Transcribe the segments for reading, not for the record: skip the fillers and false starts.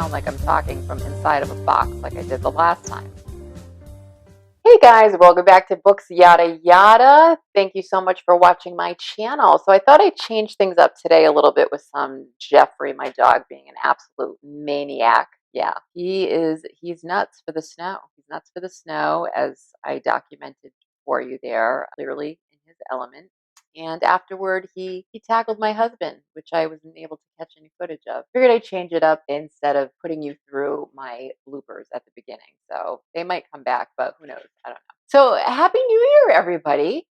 sound like I'm talking from inside of a box like I did the last time. Hey guys, welcome back to Books Yada Yada. Thank you so much for watching my channel. So I thought I'd change things up today a little bit with some Jeffrey, my dog, being an absolute maniac. Yeah, he's nuts for the snow. He's nuts for the snow, as I documented for you there, clearly in his element. And afterward, he tackled my husband, which I wasn't able to catch any footage of. Figured I'd change it up instead of putting you through my bloopers at the beginning. So they might come back, but who knows? I don't know. So Happy New Year, everybody.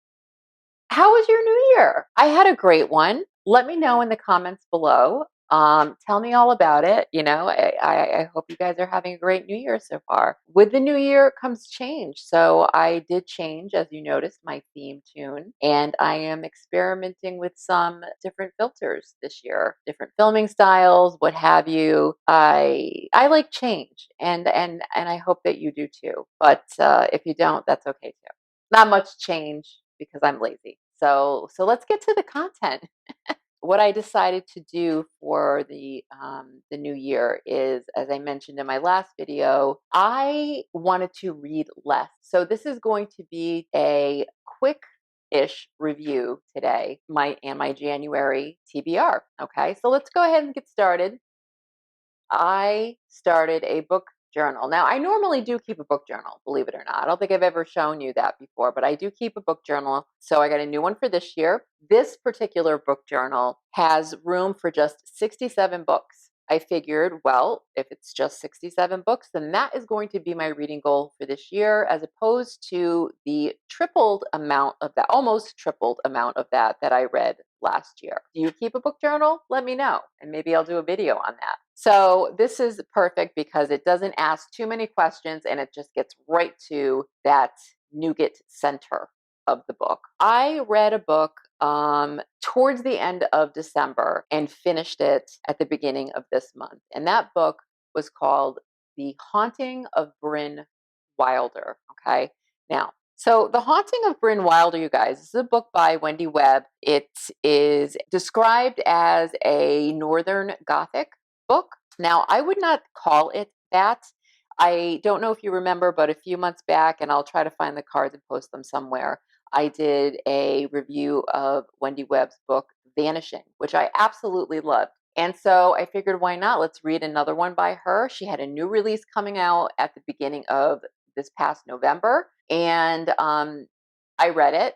How was your New Year? I had a great one. Let me know in the comments below. Tell me all about it. You know, I hope you guys are having a great New Year so far. With the new year comes change. So I did change, as you noticed, my theme tune, and I am experimenting with some different filters this year, different filming styles, what have you. I like change, and I hope that you do too. But if you don't, that's okay too. Not much change because I'm lazy. So let's get to the content. What I decided to do for the new year is, as I mentioned in my last video, I wanted to read less. So this is going to be a quick-ish review today, my January TBR. Okay, so let's go ahead and get started. I started a book journal. Now, I normally do keep a book journal, believe it or not. I don't think I've ever shown you that before, but I do keep a book journal. So I got a new one for this year. This particular book journal has room for just 67 books. I figured, well, if it's just 67 books, then that is going to be my reading goal for this year, as opposed to the tripled amount of that, almost tripled amount of that I read last year. Do you keep a book journal? Let me know, and maybe I'll do a video on that. So this is perfect because it doesn't ask too many questions and it just gets right to that nougat center of the book. I read a book towards the end of December and finished it at the beginning of this month. And that book was called The Haunting of Brynn Wilder. Okay. Now, so The Haunting of Brynn Wilder, you guys, this is a book by Wendy Webb. It is described as a Northern Gothic book. Now, I would not call it that. I don't know if you remember, but a few months back, and I'll try to find the cards and post them somewhere, I did a review of Wendy Webb's book, Vanishing, which I absolutely loved. And so I figured, why not? Let's read another one by her. She had a new release coming out at the beginning of this past November, and I read it.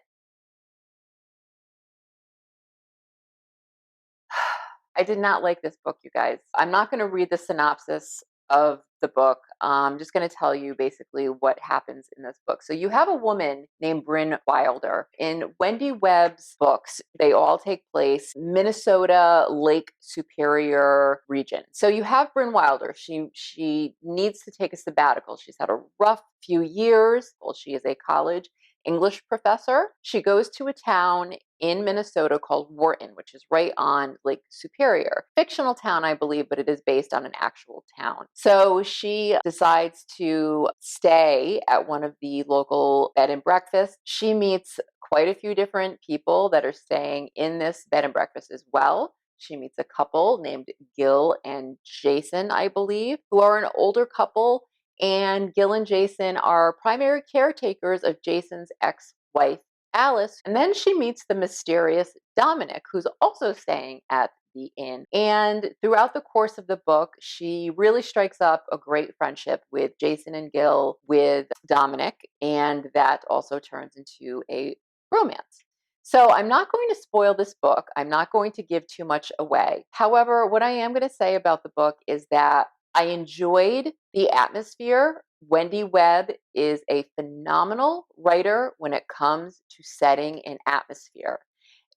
I did not like this book, you guys. I'm not going to read the synopsis of the book. I'm just going to tell you basically what happens in this book. So you have a woman named Brynn Wilder. In Wendy Webb's books, they all take place Minnesota, Lake Superior region. So you have Brynn Wilder. She needs to take a sabbatical. She's had a rough few years. Well, she is a college English professor. She goes to a town in Minnesota called Wharton, which is right on Lake Superior. Fictional town, I believe, but it is based on an actual town. So she decides to stay at one of the local bed and breakfasts. She meets quite a few different people that are staying in this bed and breakfast as well. She meets a couple named Gil and Jason, I believe, who are an older couple. And Gil and Jason are primary caretakers of Jason's ex-wife, Alice. And then she meets the mysterious Dominic, who's also staying at the inn. And throughout the course of the book, she really strikes up a great friendship with Jason and Gil, with Dominic, and that also turns into a romance. So I'm not going to spoil this book. I'm not going to give too much away. However, what I am going to say about the book is that I enjoyed the atmosphere. Wendy Webb is a phenomenal writer when it comes to setting an atmosphere.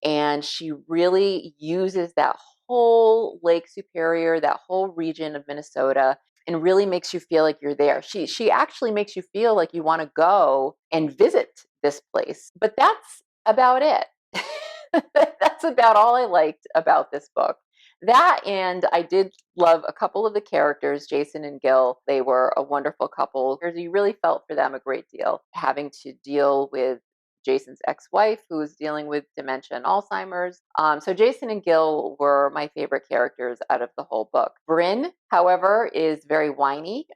And she really uses that whole Lake Superior, that whole region of Minnesota, and really makes you feel like you're there. She actually makes you feel like you want to go and visit this place. But that's about it. That's about all I liked about this book. That, and I did love a couple of the characters, Jason and Gil. They were a wonderful couple. You really felt for them a great deal, having to deal with Jason's ex-wife, who was dealing with dementia and Alzheimer's. So Jason and Gil were my favorite characters out of the whole book. Brynn, however, is very whiny.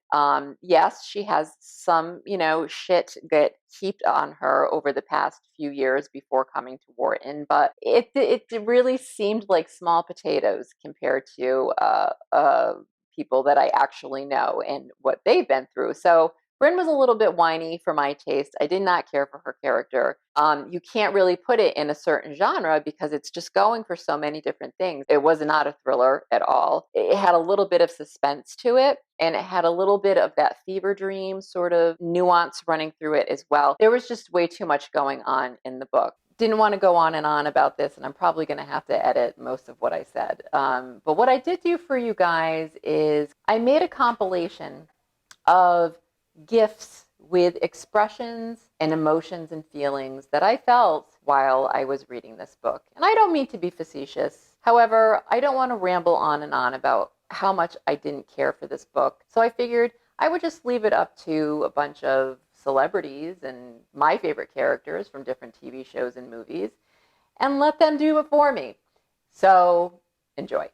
Yes, she has some, shit that heaped on her over the past few years before coming to Wharton, but it really seemed like small potatoes compared to people that I actually know and what they've been through. So Brynn was a little bit whiny for my taste. I did not care for her character. You can't really put it in a certain genre because it's just going for so many different things. It was not a thriller at all. It had a little bit of suspense to it, and it had a little bit of that fever dream sort of nuance running through it as well. There was just way too much going on in the book. Didn't want to go on and on about this, and I'm probably going to have to edit most of what I said. But what I did do for you guys is I made a compilation of gifts with expressions and emotions and feelings that I felt while I was reading this book. And I don't mean to be facetious. However, I don't want to ramble on and on about how much I didn't care for this book. So I figured I would just leave it up to a bunch of celebrities and my favorite characters from different TV shows and movies and let them do it for me. So enjoy.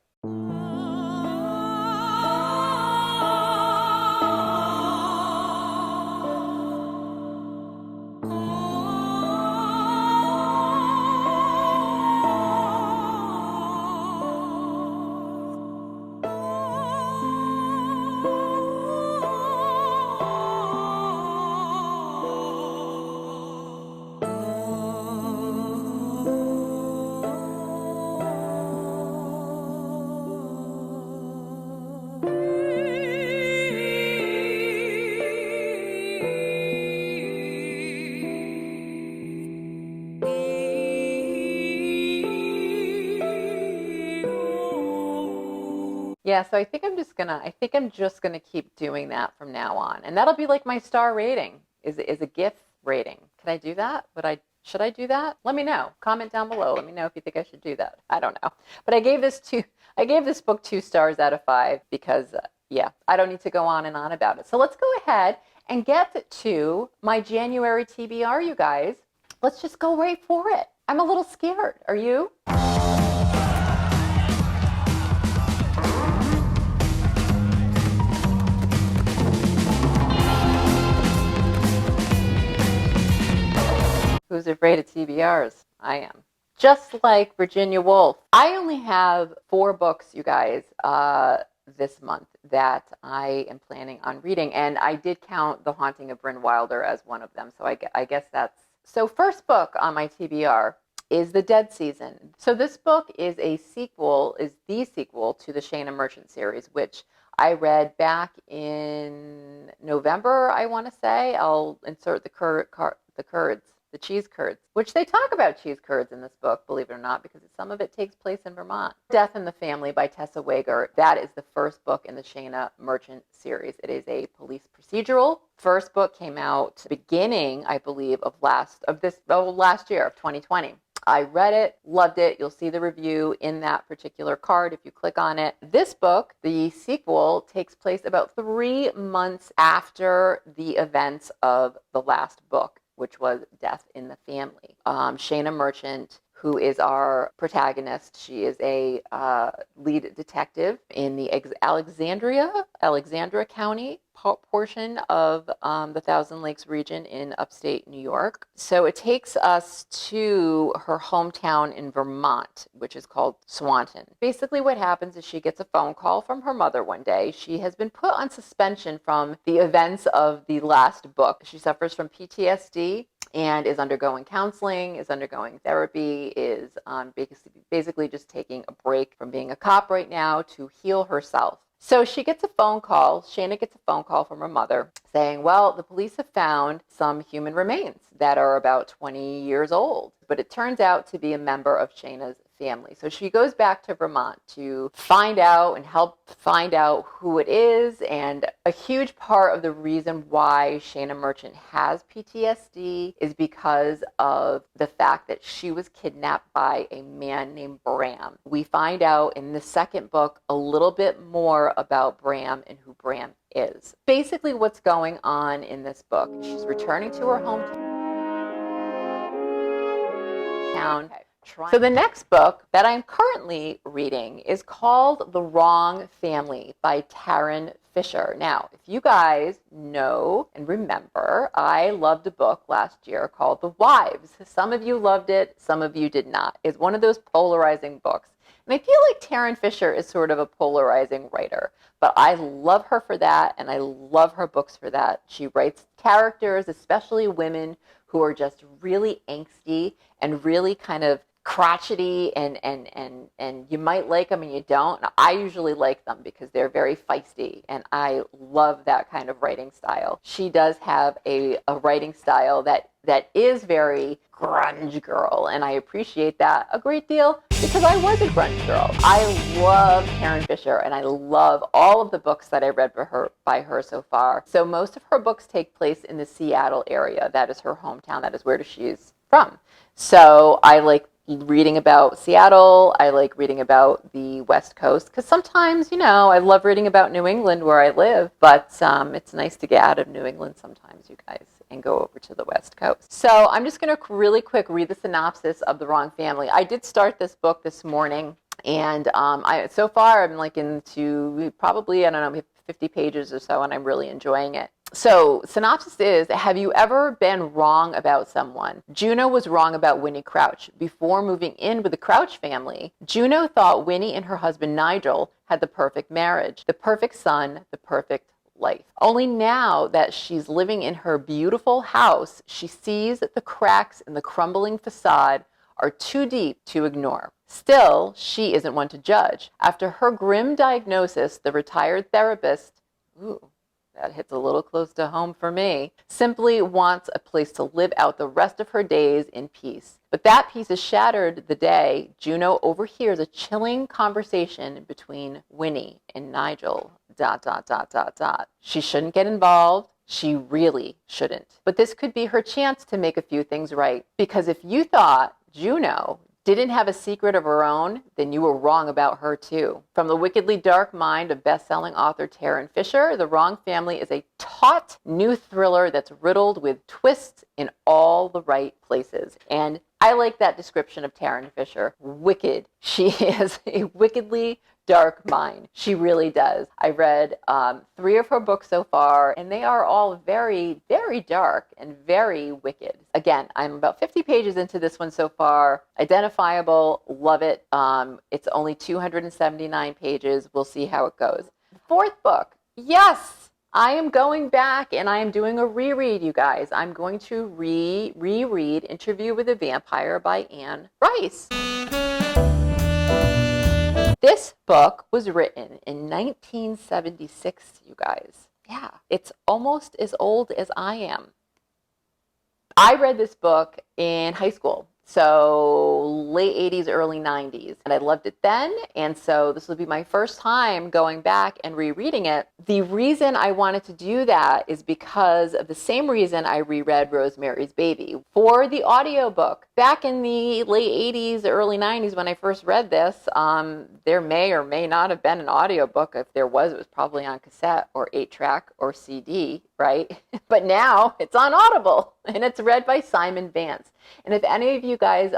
Yeah, so I think I'm just gonna keep doing that from now on. And that'll be like my star rating is a GIF rating. Can I do that? Should I do that? Let me know. Comment down below. Let me know if you think I should do that. I don't know. But I gave this book 2 stars out of 5 because yeah, I don't need to go on and on about it. So let's go ahead and get to my January TBR, you guys. Let's just go right for it. I'm a little scared. Are you? Who's afraid of TBRs? I am. Just like Virginia Woolf. I only have 4 books, you guys, this month that I am planning on reading. And I did count The Haunting of Brynn Wilder as one of them. So I guess that's... So first book on my TBR is The Dead Season. So this book is the sequel to the Shana Merchant series, which I read back in November, I want to say. I'll insert the cheese curds, which they talk about cheese curds in this book, believe it or not, because some of it takes place in Vermont. Death in the Family by Tessa Wager. That is the first book in the Shana Merchant series. It is a police procedural. First book came out beginning, I believe, of last year of 2020. I read it, loved it. You'll see the review in that particular card if you click on it. This book, the sequel, takes place about 3 months after the events of the last book, which was Death in the Family. Shana Merchant, who is our protagonist, she is a lead detective in the Alexandria County portion of the Thousand Lakes region in upstate New York. So it takes us to her hometown in Vermont, which is called Swanton. Basically what happens is she gets a phone call from her mother one day. She has been put on suspension from the events of the last book. She suffers from PTSD and is undergoing counseling, is undergoing therapy, is basically just taking a break from being a cop right now to heal herself. So Shana gets a phone call from her mother saying, well, the police have found some human remains that are about 20 years old, but it turns out to be a member of Shana's family. So she goes back to Vermont to find out and help find out who it is. And a huge part of the reason why Shana Merchant has PTSD is because of the fact that she was kidnapped by a man named Bram. We find out in the second book a little bit more about Bram and who Bram is. Basically what's going on in this book, she's returning to her hometown. town. So the next book that I'm currently reading is called The Wrong Family by Tarryn Fisher. Now, if you guys know and remember, I loved a book last year called The Wives. Some of you loved it, some of you did not. It's one of those polarizing books. And I feel like Tarryn Fisher is sort of a polarizing writer, but I love her for that, and I love her books for that. She writes characters, especially women, who are just really angsty and really kind of crotchety, and you might like them and you don't. I usually like them because they're very feisty, and I love that kind of writing style. She does have a writing style that is very grunge girl, and I appreciate that a great deal because I was a grunge girl. I love Tarryn Fisher, and I love all of the books that I read by her so far. So most of her books take place in the Seattle area. That is her hometown. That is where she's from. So I like reading about Seattle. I like reading about the West Coast because sometimes, I love reading about New England where I live, but it's nice to get out of New England sometimes, you guys, and go over to the West Coast. So I'm just going to really quick read the synopsis of The Wrong Family. I did start this book this morning, and so far I'm like into probably, I don't know, 50 pages or so, and I'm really enjoying it. So, synopsis is, have you ever been wrong about someone? Juno was wrong about Winnie Crouch. Before moving in with the Crouch family, Juno thought Winnie and her husband Nigel had the perfect marriage, the perfect son, the perfect life. Only now that she's living in her beautiful house, she sees that the cracks in the crumbling facade are too deep to ignore. Still, she isn't one to judge. After her grim diagnosis, the retired therapist, that hits a little close to home for me, simply wants a place to live out the rest of her days in peace. But that peace is shattered the day Juno overhears a chilling conversation between Winnie and Nigel. ... She shouldn't get involved. She really shouldn't. But this could be her chance to make a few things right. Because if you thought Juno didn't have a secret of her own, then you were wrong about her too. From the wickedly dark mind of best-selling author Tarryn Fisher, The Wrong Family is a taut new thriller that's riddled with twists in all the right places. And I like that description of Tarryn Fisher. Wicked. She is a wickedly dark mind. She really does. I read 3 of her books so far, and they are all very, very dark and very wicked. Again, I'm about 50 pages into this one so far. Identifiable, love it. It's only 279 pages. We'll see how it goes. 4th book. Yes, I am going back and I am doing a reread, you guys. I'm going to reread Interview with a Vampire by Anne Rice. This book was written in 1976, you guys. Yeah, it's almost as old as I am. I read this book in high school, so late 80s, early 90s, and I loved it then, and so this will be my first time going back and rereading it. The reason I wanted to do that is because of the same reason I reread Rosemary's Baby for the audiobook. Back in the late 80s, early 90s when I first read this, there may or may not have been an audiobook. If there was, it was probably on cassette or 8-track or CD, right? But now it's on Audible, and it's read by Simon Vance. And if any of you guys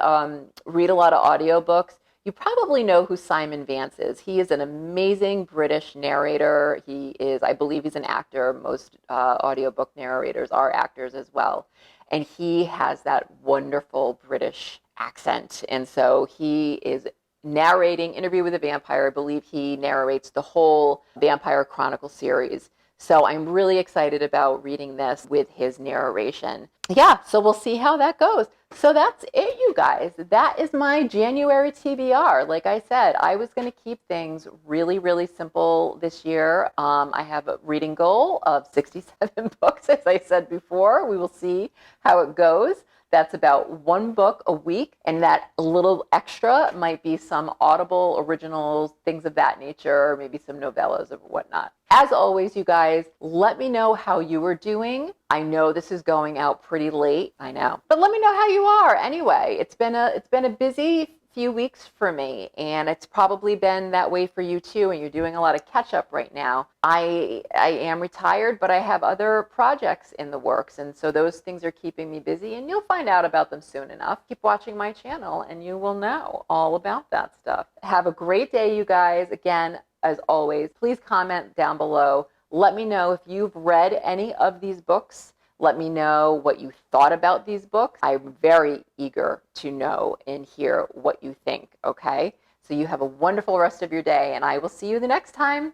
read a lot of audiobooks, you probably know who Simon Vance is. He is an amazing British narrator. He is, I believe he's an actor. Most audiobook narrators are actors as well. And he has that wonderful British accent. And so he is narrating Interview with a Vampire. I believe he narrates the whole Vampire Chronicles series. So I'm really excited about reading this with his narration. Yeah, so we'll see how that goes. So that's it, you guys. That is my January TBR. Like I said, I was going to keep things really, really simple this year. I have a reading goal of 67 books, as I said before. We will see how it goes. That's about 1 book a week, and that little extra might be some Audible originals, things of that nature, maybe some novellas or whatnot. As always, you guys, let me know how you are doing. I know this is going out pretty late, I know, but let me know how you are. Anyway, it's been a busy few weeks for me, and it's probably been that way for you too, and you're doing a lot of catch up right now. I am retired, but I have other projects in the works, and so those things are keeping me busy, and you'll find out about them soon enough. Keep watching my channel and you will know all about that stuff. Have a great day, you guys. Again, as always, please comment down below. Let me know if you've read any of these books. Let me know what you thought about these books. I'm very eager to know and hear what you think, okay? So you have a wonderful rest of your day, and I will see you the next time.